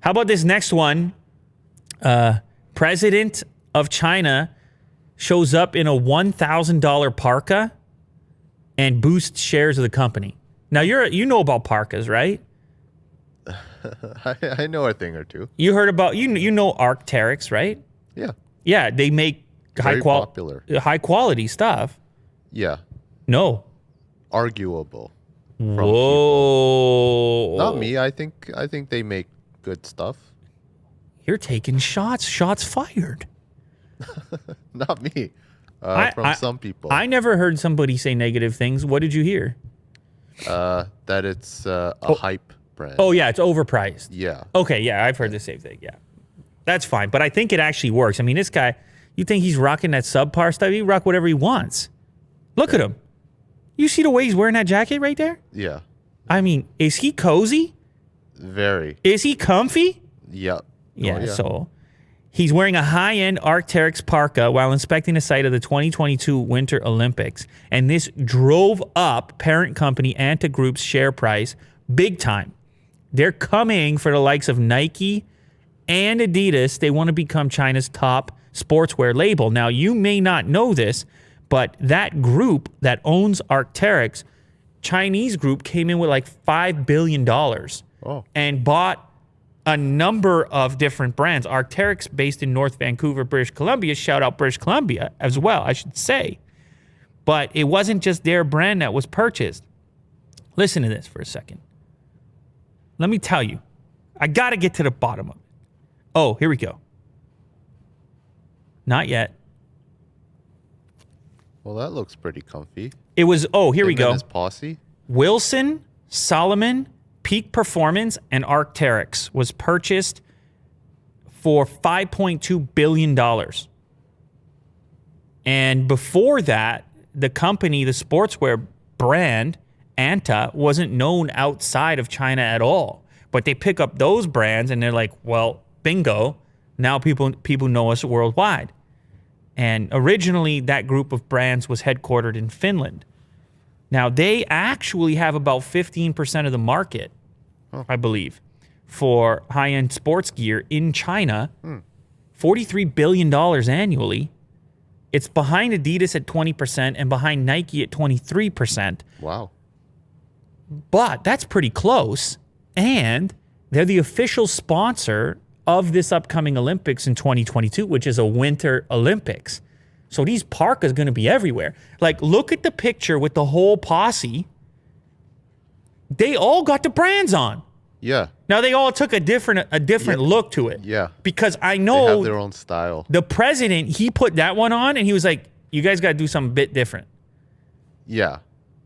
How about this next one? President of China shows up in a $1,000 parka and boosts shares of the company. Now, you know about parkas, right? I know a thing or two. You heard about, you know Arc'teryx, right? Yeah. Yeah, they make Very popular. high quality stuff. Yeah. No. Arguable. Whoa. People. Not me. I think they make good stuff. You're taking shots. Shots fired. Not me. From some people. I never heard somebody say negative things. What did you hear? That it's a hype brand. Oh, yeah, it's overpriced. Yeah. Okay, yeah, I've heard the same thing. Yeah. That's fine. But I think it actually works. I mean, this guy, you think he's rocking that subpar stuff? He rock whatever he wants. Look at him. You see the way he's wearing that jacket right there? Yeah. I mean, is he cozy? Very. Is he comfy? Yeah. Yeah, so he's wearing a high-end Arc'teryx parka while inspecting the site of the 2022 Winter Olympics. And this drove up parent company Anta Group's share price big time. They're coming for the likes of Nike and Adidas. They want to become China's top sportswear label. Now, you may not know this, but that group that owns Arc'teryx, Chinese group, came in with like $5 billion and bought a number of different brands. Arc'teryx, based in North Vancouver, British Columbia. Shout out British Columbia as well, I should say. But it wasn't just their brand that was purchased. Listen to this for a second. Let me tell you. I got to get to the bottom of it. Oh, here we go. Not yet. Well, that looks pretty comfy. It was, here we go. His posse. Wilson, Solomon, Peak Performance, and Arc'teryx was purchased for $5.2 billion. And before that, the company, the sportswear brand, Anta, wasn't known outside of China at all. But they pick up those brands and they're like, well, bingo, now people know us worldwide. And originally, that group of brands was headquartered in Finland. Now, they actually have about 15% of the market, I believe, for high-end sports gear in China. $43 billion annually. It's behind Adidas at 20% and behind Nike at 23%. Wow. But that's pretty close. And they're the official sponsor of this upcoming Olympics in 2022, which is a Winter Olympics. So these parkas going to be everywhere. Like, look at the picture with the whole posse. They all got the brands on. Yeah. Now, they all took a different look to it. Yeah. Because I know they have their own style. The president, he put that one on and he was like, you guys got to do something a bit different. Yeah.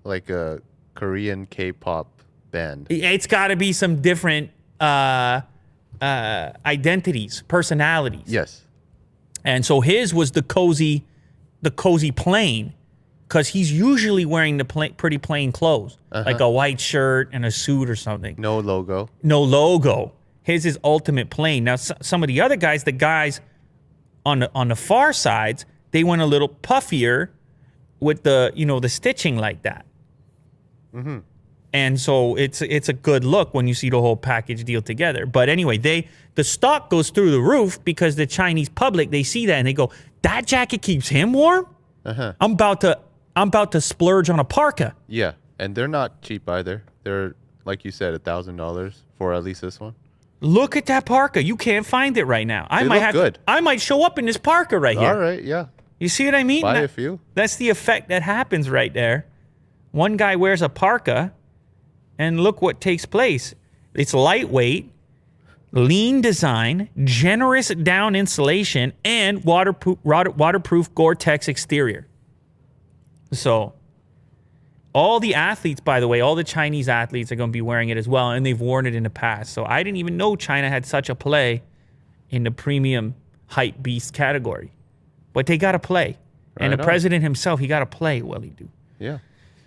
Like a Korean K-pop band. It's got to be some different identities, personalities. Yes. And so his was the cozy plain, because he's usually wearing the pretty plain clothes, like a white shirt and a suit or something. No logo. No logo. His is ultimate plain. Now, some of the other guys, the guys on the far sides, they went a little puffier with the stitching like that. Mm-hmm. And so it's a good look when you see the whole package deal together. But anyway, the stock goes through the roof because the Chinese public, they see that and they go, that jacket keeps him warm? I'm about to splurge on a parka. Yeah, and they're not cheap either. They're, like you said, $1,000 for at least this one. Look at that parka. You can't find it right now. They look good. I might show up in this parka right here. All right, yeah. You see what I mean? Buy a few. That's the effect that happens right there. One guy wears a parka, and look what takes place. It's lightweight, lean design, generous down insulation, and waterproof Gore-Tex exterior. So all the athletes, by the way, all the Chinese athletes are going to be wearing it as well, and they've worn it in the past. So I didn't even know China had such a play in the premium hype beast category. But they got to play. And the president himself, he got to play, well, he do. Yeah.